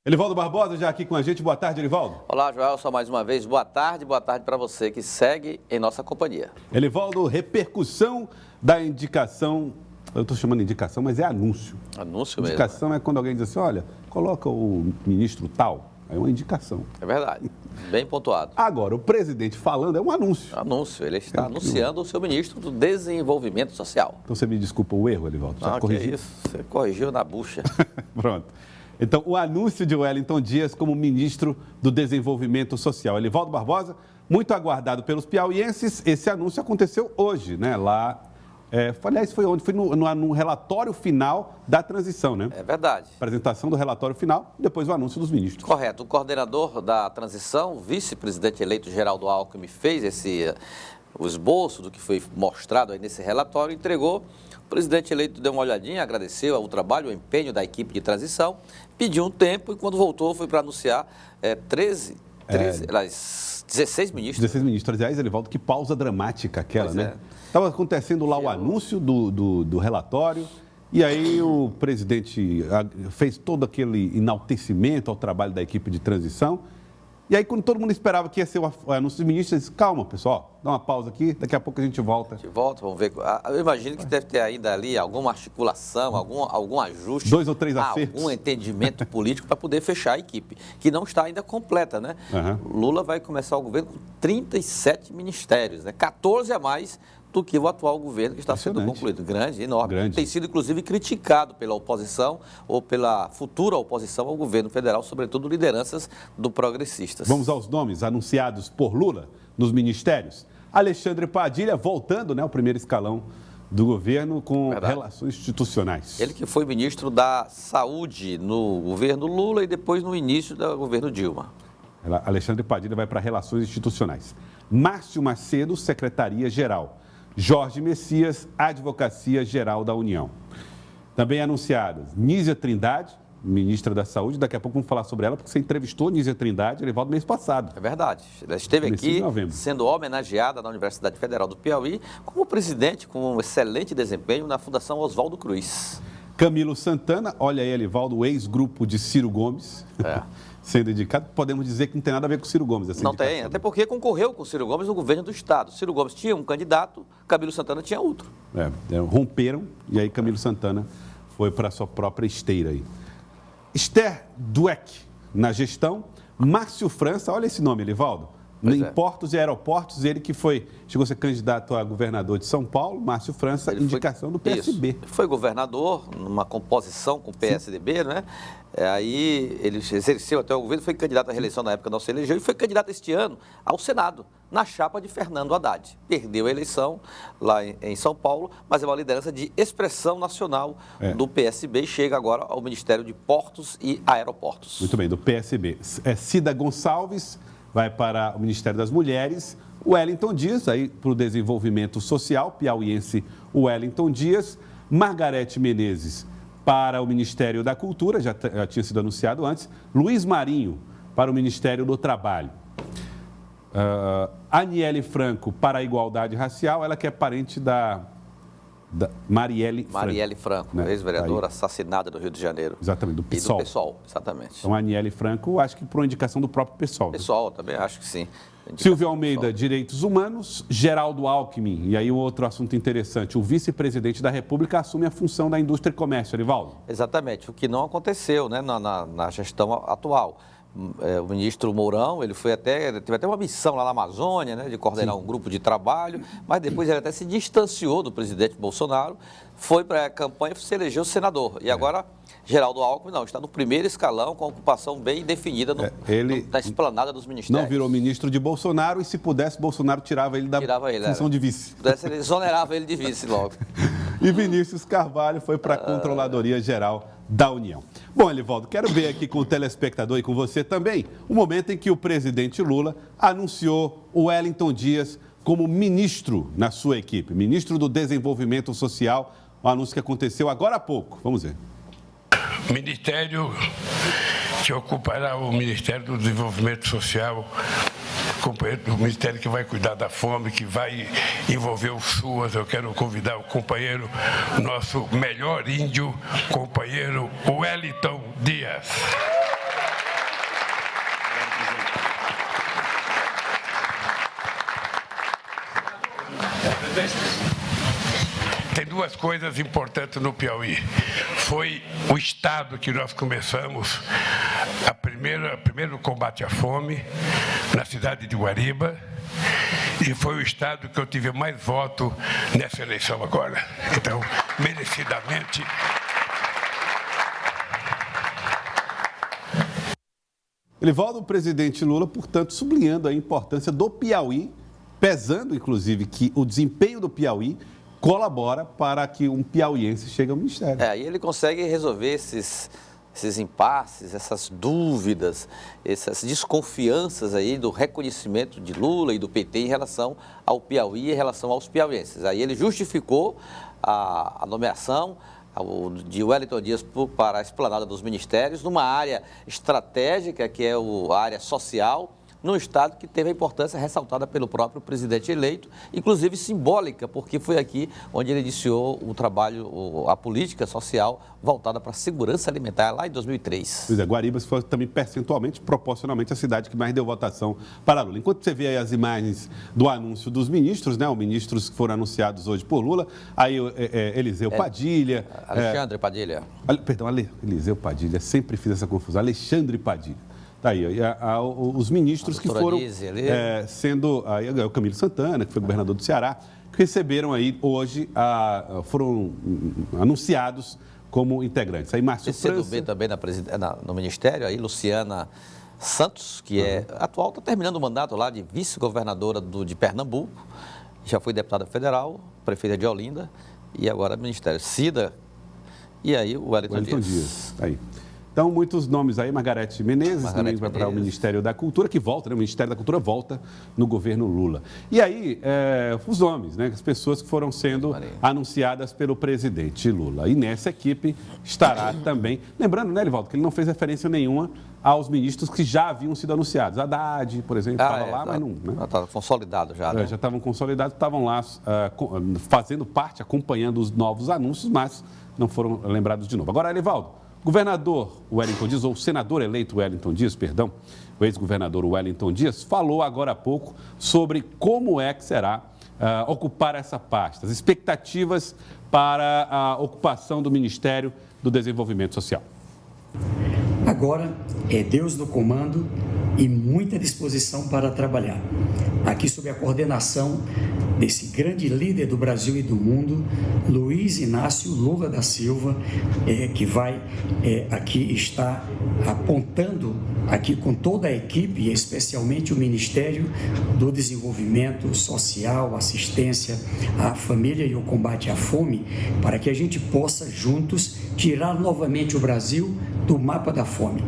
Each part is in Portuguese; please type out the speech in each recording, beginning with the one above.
Elivaldo Barbosa já aqui com a gente. Boa tarde, Elivaldo. Olá, Joel, só mais uma vez. Boa tarde para você que segue em nossa companhia. Elivaldo, repercussão da indicação, eu estou chamando de indicação, mas é anúncio. Anúncio mesmo. Indicação é quando alguém diz assim, olha, coloca o ministro tal, é uma indicação. É verdade, bem pontuado. Agora, o presidente falando é um anúncio. Anúncio, ele está anunciando o seu ministro do Desenvolvimento Social. Então você me desculpa o erro, Elivaldo. Não, que é isso, você corrigiu na bucha. Pronto. Então, o anúncio de Wellington Dias como ministro do Desenvolvimento Social. Elivaldo Barbosa, muito aguardado pelos piauienses, esse anúncio aconteceu hoje, né? Lá, aliás, foi onde? Foi no relatório final da transição, né? É verdade. Apresentação do relatório final, depois o anúncio dos ministros. Correto. O coordenador da transição, o vice-presidente eleito Geraldo Alckmin, fez o esboço do que foi mostrado aí nesse relatório, entregou. O presidente eleito deu uma olhadinha, agradeceu o trabalho, o empenho da equipe de transição, pediu um tempo e quando voltou foi para anunciar 16 ministros. 16 ministros. Aliás, Elivaldo, que pausa dramática aquela, Pois né? Estava acontecendo lá o anúncio do relatório e aí o presidente fez todo aquele enaltecimento ao trabalho da equipe de transição. E aí, quando todo mundo esperava que ia ser o anúncio dos ministros, disse, calma, pessoal, dá uma pausa aqui, daqui a pouco a gente volta. Vamos ver. Eu imagino que deve ter ainda ali alguma articulação, algum ajuste. 2 ou 3 acertos. Algum entendimento político para poder fechar a equipe, que não está ainda completa, né? Uhum. Lula vai começar o governo com 37 ministérios, né? 14 a mais do que o atual governo que está sendo concluído. Grande, enorme. Grande. Tem sido, inclusive, criticado pela oposição ou pela futura oposição ao governo federal, sobretudo lideranças do Progressistas. Vamos aos nomes anunciados por Lula nos ministérios. Alexandre Padilha voltando, né, ao primeiro escalão do governo com relações institucionais. Ele que foi ministro da Saúde no governo Lula e depois no início do governo Dilma. Alexandre Padilha vai para relações institucionais. Márcio Macedo, Secretaria-Geral. Jorge Messias, Advocacia Geral da União. Também anunciadas Nízia Trindade, ministra da Saúde. Daqui a pouco vamos falar sobre ela, porque você entrevistou Nízia Trindade, Elivaldo, mês passado. É verdade. Ela esteve aqui sendo homenageada na Universidade Federal do Piauí como presidente, com um excelente desempenho na Fundação Oswaldo Cruz. Camilo Santana, olha aí, Elivaldo, o ex-grupo de Ciro Gomes. Sendo indicado, podemos dizer que não tem nada a ver com o Ciro Gomes. Essa não tem, até porque concorreu com o Ciro Gomes no governo do Estado. Ciro Gomes tinha um candidato, Camilo Santana tinha outro. Romperam e aí Camilo Santana foi para a sua própria esteira aí. Esther Dweck na gestão, Márcio França, olha esse nome, Elivaldo. Em portos e aeroportos, ele que chegou a ser candidato a governador de São Paulo, Márcio França, indicação do PSB. Isso. Foi governador, numa composição com o PSDB, né? Aí ele exerceu até o governo, foi candidato à reeleição na época, não se elegeu, e foi candidato este ano ao Senado, na chapa de Fernando Haddad. Perdeu a eleição lá em São Paulo, mas é uma liderança de expressão nacional do PSB e chega agora ao Ministério de Portos e Aeroportos. Muito bem, do PSB. Cida Gonçalves vai para o Ministério das Mulheres. Wellington Dias, aí para o Desenvolvimento Social, piauiense Wellington Dias. Margarete Menezes para o Ministério da Cultura, já tinha sido anunciado antes. Luiz Marinho para o Ministério do Trabalho. Aniele Franco para a Igualdade Racial, ela que é parente da Marielle Franco, né? Ex-vereadora assassinada no Rio de Janeiro. Exatamente, do PSOL. E do PSOL, exatamente. Então, a Aniele Franco, acho que por uma indicação do próprio PSOL. PSOL, também acho que sim. Silvio Almeida, Direitos Humanos. Geraldo Alckmin, e aí um outro assunto interessante, o vice-presidente da República assume a função da Indústria e Comércio, Elivaldo. Exatamente, o que não aconteceu, né, na gestão atual. O ministro Mourão, ele teve até uma missão lá na Amazônia, né, de coordenar um grupo de trabalho, mas depois ele até se distanciou do presidente Bolsonaro, foi para a campanha e se elegeu senador. E agora, Geraldo Alckmin, está no primeiro escalão, com a ocupação bem definida na esplanada dos ministérios. Não virou ministro de Bolsonaro e, se pudesse, Bolsonaro tirava ele da função de vice. Se pudesse, ele exonerava ele de vice logo. E Vinícius Carvalho foi para a Controladoria Geral da União. Bom, Elivaldo, quero ver aqui com o telespectador e com você também o momento em que o presidente Lula anunciou o Wellington Dias como ministro na sua equipe, ministro do Desenvolvimento Social, um anúncio que aconteceu agora há pouco. Vamos ver. Ministério que ocupará o Ministério do Desenvolvimento Social, companheiro do Ministério que vai cuidar da fome, que vai envolver o SUAS. Eu quero convidar o companheiro, nosso melhor índio, companheiro Wellington Dias. tem duas coisas importantes no Piauí. Foi o estado que nós começamos primeiro combate à fome, na cidade de Guariba, e foi o estado que eu tive mais voto nessa eleição agora. Então, merecidamente... Elivaldo, o presidente Lula, portanto, sublinhando a importância do Piauí, pesando, inclusive, que o desempenho do Piauí colabora para que um piauiense chegue ao ministério. E ele consegue resolver esses impasses, essas dúvidas, essas desconfianças aí do reconhecimento de Lula e do PT em relação ao Piauí e em relação aos piauienses. Aí ele justificou a nomeação de Wellington Dias para a esplanada dos ministérios, numa área estratégica, que é a área social, num estado que teve a importância ressaltada pelo próprio presidente eleito, inclusive simbólica, porque foi aqui onde ele iniciou o trabalho, a política social voltada para a segurança alimentar, lá em 2003. Pois é, Guariba foi também percentualmente, proporcionalmente, a cidade que mais deu votação para Lula. Enquanto você vê aí as imagens do anúncio dos ministros, né, os ministros que foram anunciados hoje por Lula, aí Eliseu Padilha... Alexandre Padilha. Eliseu Padilha, sempre fiz essa confusão, Alexandre Padilha. Tá aí, os ministros que foram sendo o Camilo Santana, que foi governador do Ceará, que receberam aí hoje, foram anunciados como integrantes. Aí Márcio França... PCdoB também no Ministério, aí Luciana Santos, que atual, está terminando o mandato lá de vice-governadora de Pernambuco, já foi deputada federal, prefeita de Olinda, e agora Ministério Cida, e aí o Wellington Dias. Aí. Então, muitos nomes aí, Margarete Menezes, também vai para o Ministério da Cultura, que volta, né? O Ministério da Cultura volta no governo Lula. E aí, os nomes, né? As pessoas que foram sendo anunciadas pelo presidente Lula. E nessa equipe estará também, lembrando, né, Elivaldo, que ele não fez referência nenhuma aos ministros que já haviam sido anunciados. Haddad, por exemplo, estava lá, mas não... Né? Estava consolidado já, né? Já estavam consolidados, estavam lá fazendo parte, acompanhando os novos anúncios, mas não foram lembrados de novo. Agora, Elivaldo, governador Wellington Dias, ou senador eleito Wellington Dias, perdão, o ex-governador Wellington Dias, falou agora há pouco sobre como é que será ocupar essa pasta, as expectativas para a ocupação do Ministério do Desenvolvimento Social. Agora é Deus no comando e muita disposição para trabalhar. Aqui sob a coordenação desse grande líder do Brasil e do mundo, Luiz Inácio Lula da Silva, que vai aqui estar apontando aqui com toda a equipe, especialmente o Ministério do Desenvolvimento Social, Assistência à Família e o Combate à Fome, para que a gente possa juntos tirar novamente o Brasil do mapa da fome,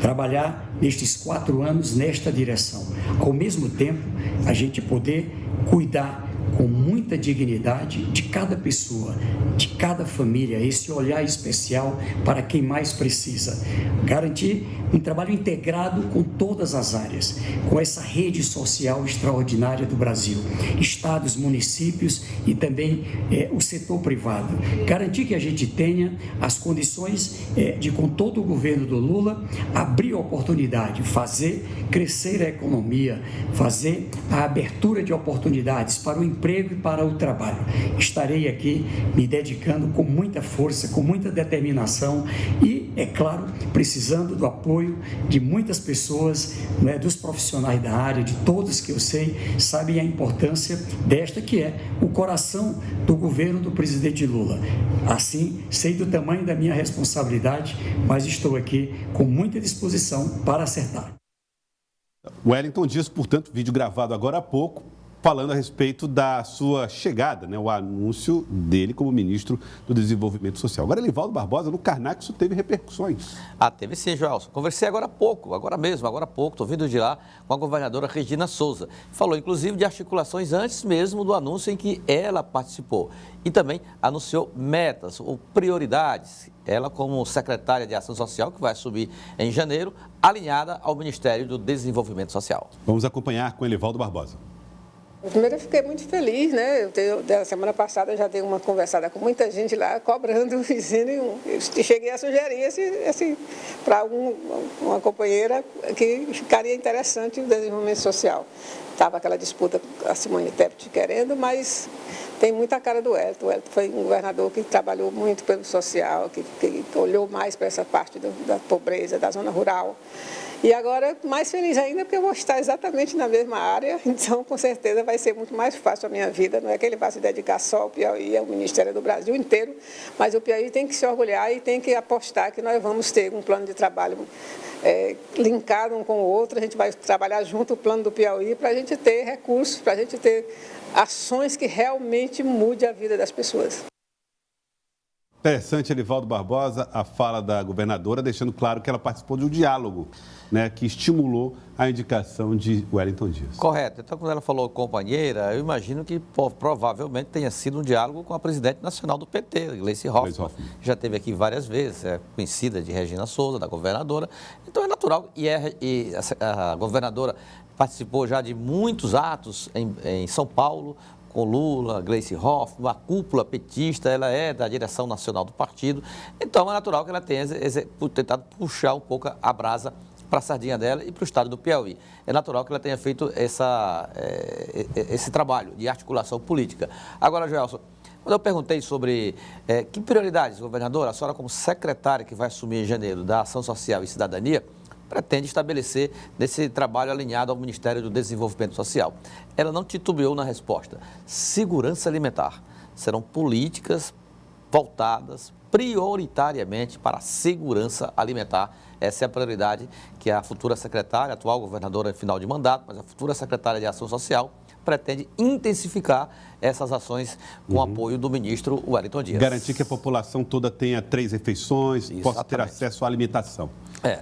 trabalhar nestes 4 anos nesta direção. Ao mesmo tempo, a gente poder cuidar com muita dignidade de cada pessoa, de cada família, esse olhar especial para quem mais precisa. Garantir um trabalho integrado com todas as áreas, com essa rede social extraordinária do Brasil, estados, municípios e também o setor privado. Garantir que a gente tenha as condições de, com todo o governo do Lula, abrir a oportunidade, fazer crescer a economia, fazer a abertura de oportunidades para o emprego e para o trabalho. Estarei aqui me dedicando com muita força, com muita determinação e, é claro, precisando do apoio de muitas pessoas, né, dos profissionais da área, de todos que eu sei, sabem a importância desta que é o coração do governo do presidente Lula. Assim, sei do tamanho da minha responsabilidade, mas estou aqui com muita disposição para acertar. Wellington Dias, portanto, vídeo gravado agora há pouco, falando a respeito da sua chegada, né, o anúncio dele como ministro do Desenvolvimento Social. Agora, Elivaldo Barbosa, no Karnak, isso teve repercussões. Teve sim, Joelson. Conversei agora há pouco, agora há pouco, estou vindo de lá com a governadora Regina Souza. Falou, inclusive, de articulações antes mesmo do anúncio em que ela participou. E também anunciou metas ou prioridades. Ela, como secretária de Ação Social, que vai assumir em janeiro, alinhada ao Ministério do Desenvolvimento Social. Vamos acompanhar com Elivaldo Barbosa. Primeiro, eu fiquei muito feliz, né? Da semana passada eu já dei uma conversada com muita gente lá, cobrando, dizendo, eu cheguei a sugerir para uma companheira que ficaria interessante o desenvolvimento social. Estava aquela disputa, a Simone Tebet querendo, mas tem muita cara do Wellington. O Wellington foi um governador que trabalhou muito pelo social, que olhou mais para essa parte da pobreza, da zona rural. E agora, mais feliz ainda, porque eu vou estar exatamente na mesma área, então, com certeza, vai ser muito mais fácil a minha vida. Não é que ele vá se dedicar só ao Piauí, ao Ministério do Brasil inteiro, mas o Piauí tem que se orgulhar e tem que apostar que nós vamos ter um plano de trabalho linkado um com o outro. A gente vai trabalhar junto o plano do Piauí para a gente ter recursos, para a gente ter ações que realmente mudem a vida das pessoas. Interessante, Elivaldo Barbosa, a fala da governadora, deixando claro que ela participou de um diálogo, né, que estimulou a indicação de Wellington Dias. Correto. Então, quando ela falou companheira, eu imagino que provavelmente tenha sido um diálogo com a presidente nacional do PT, Gleice Hoffmann. Já esteve aqui várias vezes, é conhecida de Regina Souza, da governadora. Então, é natural. E a governadora participou já de muitos atos em São Paulo, com Lula, Gleice Hoffmann, a cúpula petista, ela é da direção nacional do partido. Então, é natural que ela tenha tentado puxar um pouco a brasa para a sardinha dela e para o estado do Piauí. É natural que ela tenha feito esse trabalho de articulação política. Agora, Joelson, quando eu perguntei sobre que prioridades, governadora, a senhora como secretária que vai assumir em janeiro da Ação Social e Cidadania, pretende estabelecer nesse trabalho alinhado ao Ministério do Desenvolvimento Social. Ela não titubeou na resposta. Segurança alimentar. Serão políticas voltadas prioritariamente para a segurança alimentar. Essa é a prioridade que a futura secretária, atual governadora em final de mandato, mas a futura secretária de Ação Social, pretende intensificar essas ações com o apoio do ministro Wellington Dias. Garantir que a população toda tenha 3 refeições, possa ter acesso à alimentação.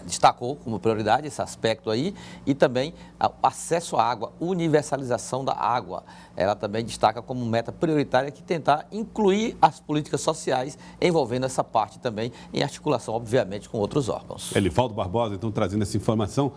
Destacou como prioridade esse aspecto aí e também o acesso à água, universalização da água. Ela também destaca como meta prioritária que tentar incluir as políticas sociais envolvendo essa parte também em articulação, obviamente, com outros órgãos. Elivaldo Barbosa, então, trazendo essa informação.